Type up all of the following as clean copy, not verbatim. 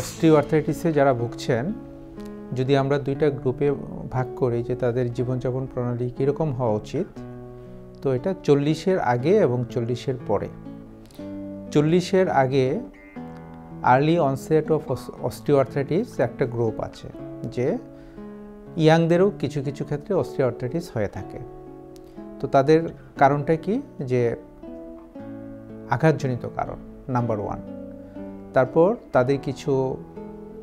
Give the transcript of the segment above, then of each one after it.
অস্টিওআর্থ্রাইটিসে যারা ভুগছেন, যদি আমরা দুইটা গ্রুপে ভাগ করি যে তাদের জীবনযাপন প্রণালী কীরকম হওয়া উচিত, তো এটা 40-এর আগে এবং 40-এর পরে। 40-এর আগে আর্লি অনসেট অফ অস্টিওআর্থ্রাইটিস একটা গ্রুপ আছে, যে ইয়াংদেরও কিছু কিছু ক্ষেত্রে অস্টিওআর্থ্রাইটিস হয়ে থাকে। তো তাদের কারণটা কি, যে আঘাতজনিত কারণ নাম্বার 1। তারপর তাদের কিছু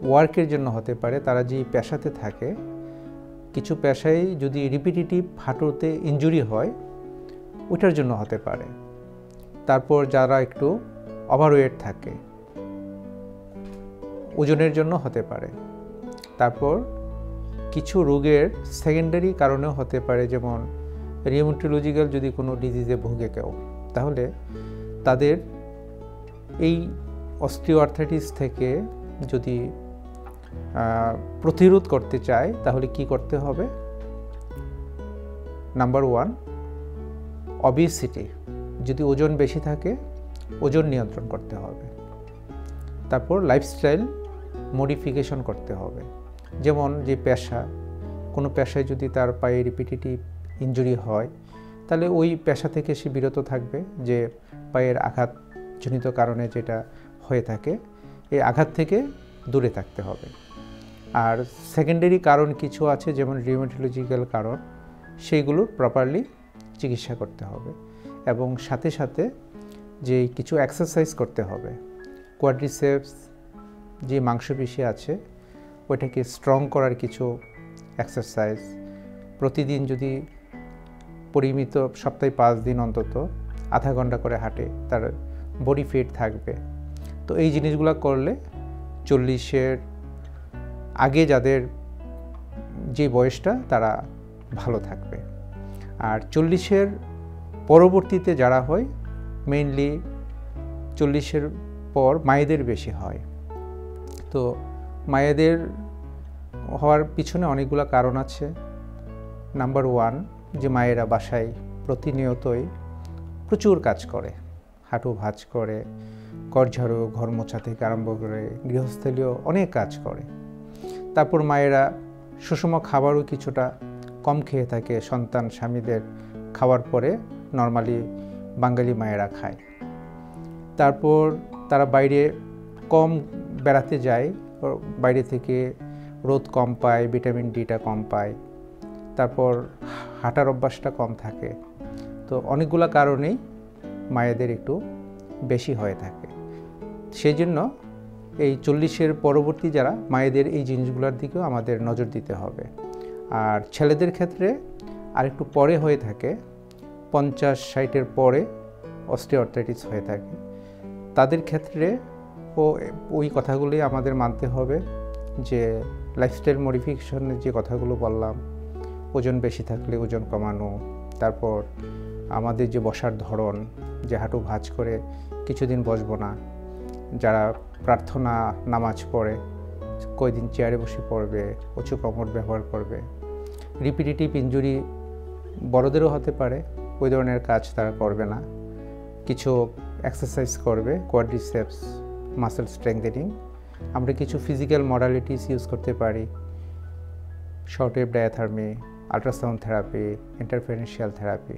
ওয়ার্কের জন্য হতে পারে, তারা যে পেশাতে থাকে, কিছু পেশায় যদি রিপিটিটিভ হাঁটুতে ইনজুরি হয় ওইটার জন্য হতে পারে। তারপর যারা একটু ওভারওয়েট থাকে ওজনের জন্য হতে পারে। তারপর কিছু রোগের সেকেন্ডারি কারণেও হতে পারে, যেমন রিউমেটোলজিক্যাল যদি কোনো ডিজিজে ভুগে কেউ, তাহলে তাদের এই অস্টিওআর্থ্রাইটিস থেকে যদি প্রতিরোধ করতে চায় তাহলে কি করতে হবে? নাম্বার 1, অবেসিটি, যদি ওজন বেশি থাকে ওজন নিয়ন্ত্রণ করতে হবে। তারপর লাইফস্টাইল মডিফিকেশন করতে হবে, যেমন যে পেশা, কোনো পেশায় যদি তার পায়ে রিপিটিটিভ ইনজুরি হয় তাহলে ওই পেশা থেকে সে বিরত থাকবে, যে পায়ের আঘাতজনিত কারণে যেটা হয়ে থাকে এই আঘাত থেকে দূরে থাকতে হবে। আর সেকেন্ডারি কারণ কিছু আছে, যেমন রিউমেটোলজিক্যাল কারণ, সেইগুলোর প্রপারলি চিকিৎসা করতে হবে। এবং সাথে সাথে যে কিছু এক্সারসাইজ করতে হবে, কোয়াড্রিসেপস যে মাংসপেশি আছে ওইটাকে স্ট্রং করার কিছু এক্সারসাইজ, প্রতিদিন যদি পরিমিত সপ্তাহে 5 দিন অন্তত আধা ঘন্টা করে হাঁটে, তার বডি ফিট থাকবে। তো এই জিনিসগুলো করলে 40-এর আগে যাদের যে বয়সটা তারা ভালো থাকবে। আর 40-এর পরবর্তীতে যারা হয়, মেইনলি 40-এর পর মায়েদের বেশি হয়। তো মায়েদের হওয়ার পিছনে অনেকগুলো কারণ আছে। নাম্বার 1, যে মায়েরা বাসায় প্রতিনিয়তই প্রচুর কাজ করে, হাঁটু ভাঁজ করে, ঘর ঝাড়ু, ঘর মোছা থেকে আরম্ভ করে গৃহস্থলীয় অনেক কাজ করে। তারপর মায়েরা সুষম খাবারও কিছুটা কম খেয়ে থাকে, সন্তান স্বামীদের খাওয়ার পরে নর্মালি বাঙালি মায়েরা খায়। তারপর তারা বাইরে কম বেড়াতে যায়, বাইরে থেকে রোদ কম পায়, ভিটামিন ডিটা কম পায়, তারপর হাঁটার অভ্যাসটা কম থাকে। তো অনেকগুলো কারণেই মায়েদের একটু বেশি হয়ে থাকে। সেই জন্য এই 40-এর পরবর্তী যারা মায়েদের এই জিনিসগুলোর দিকেও আমাদের নজর দিতে হবে। আর ছেলেদের ক্ষেত্রে আরেকটু পরে হয়ে থাকে, 50-60-এর পরে অস্টিওআর্থ্রাইটিস হয়ে থাকে। তাদের ক্ষেত্রে ওই কথাগুলোই আমাদের মানতে হবে, যে লাইফস্টাইল মডিফিকেশনের যে কথাগুলো বললাম, ওজন বেশি থাকলে ওজন কমানো, তারপর আমাদের যে বসার ধরন, যে হাঁটু ভাঁজ করে কিছুদিন বসবো না, যারা প্রার্থনা নামাজ পড়ে কয়দিন চেয়ারে বসে পড়বে, উঁচু কোমর ব্যবহার করবে। রিপিটিটিভ ইনজুরি বড়দেরও হতে পারে, ওই ধরনের কাজ তারা করবে না, কিছু এক্সারসাইজ করবে, কোয়াড্রিসেপস মাসেল স্ট্রেংথেনিং। আমরা কিছু ফিজিক্যাল মডালিটিস ইউজ করতে পারি, short wave diathermy, ultrasound therapy, interferential therapy.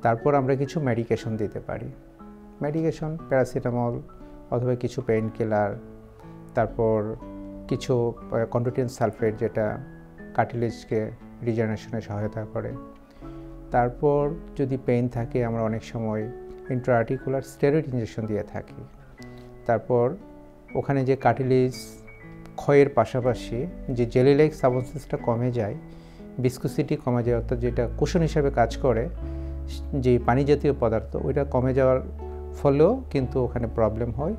তারপর আমরা কিছু মেডিকেশন দিতে পারি, মেডিকেশন প্যারাসিটামল অথবা কিছু পেইন কিলার, তারপর কিছু কন্ডোটিন সালফেট যেটা কার্টিলেজকে রিজেনারেশনে সহায়তা করে। তারপর যদি পেইন থাকে আমরা অনেক সময় ইন্ট্রাআর্টিকুলার স্টেরয়েড ইনজেকশন দিয়ে থাকি। তারপর ওখানে যে কার্টিলেজ ক্ষয়ের পাশাপাশি যে জেলি লাইক সাবস্টেন্সটা কমে যায়, ভিসকোসিটি কমে যায়, অর্থাৎ যেটা কুশন হিসাবে কাজ করে, যে পানি জাতীয় পদার্থ ওইটা কমে যাওয়ার ফলেও কিন্তু ওখানে প্রবলেম হয়।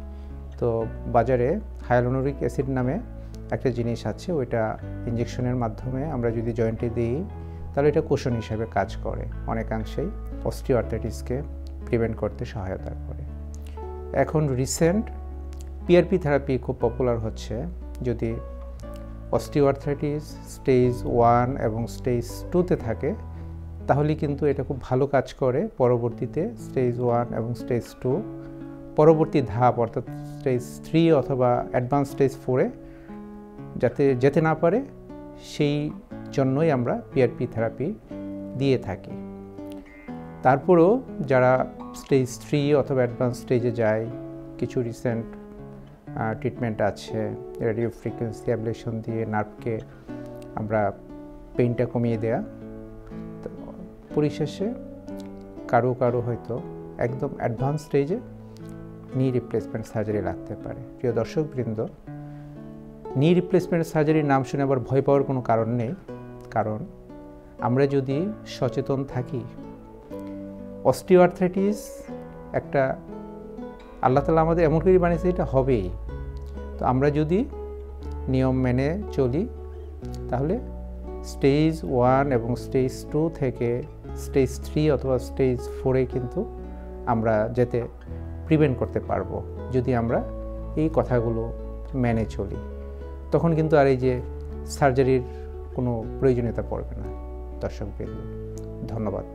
তো বাজারে হায়ালুরোনিক অ্যাসিড নামে একটা জিনিস আছে, ওইটা ইনজেকশনের মাধ্যমে আমরা যদি জয়েন্টে দিই তাহলে এটা কুশন হিসাবে কাজ করে, অনেকাংশেই অস্টিওআর্থ্রাইটিসকে প্রিভেন্ট করতে সহায়তা করে। এখন রিসেন্ট পিআরপি থেরাপি খুব পপুলার হচ্ছে। যদি অস্টিওআর্থ্রাইটিস স্টেজ 1 এবং স্টেজ 2তে থাকে তাহলে কিন্তু এটা খুব ভালো কাজ করে, পরবর্তীতে স্টেজ 1 এবং স্টেজ 2 পরবর্তী ধাপ অর্থাৎ স্টেজ 3 অথবা অ্যাডভান্স স্টেজ 4-এ যাতে যেতে না পারে সেই জন্যই আমরা পিআরপি থেরাপি দিয়ে থাকি। তারপরেও যারা স্টেজ 3 অথবা অ্যাডভান্স স্টেজে যায়, কিছু রিসেন্ট ট্রিটমেন্ট আছে, রেডিও ফ্রিকোয়েন্সি অ্যাবলেশন দিয়ে নার্ভকে আমরা পেইনটা কমিয়ে দেয়া। পরিশেষে কারো হয়তো একদম অ্যাডভান্স স্টেজে নি রিপ্লেসমেন্ট সার্জারি লাগতে পারে। প্রিয় দর্শকবৃন্দ, নি রিপ্লেসমেন্ট সার্জারির নাম শুনে আবার ভয় পাওয়ার কোনো কারণ নেই, কারণ আমরা যদি সচেতন থাকি, অস্টিওআর্থ্রাইটিস একটা আল্লাহ তাআলা আমাদের এমন করে বানিয়েছে এটা হবেই। তো আমরা যদি নিয়ম মেনে চলি তাহলে স্টেজ 1 এবং স্টেজ 2 থেকে স্টেজ 3 অথবা স্টেজ 4-এ কিন্তু আমরা যেতে প্রিভেন্ট করতে পারবো যদি আমরা এই কথাগুলো মেনে চলি। তখন কিন্তু আর এই যে সার্জারির কোনো প্রয়োজনীয়তা পড়বে না। দর্শকবৃন্দ, ধন্যবাদ।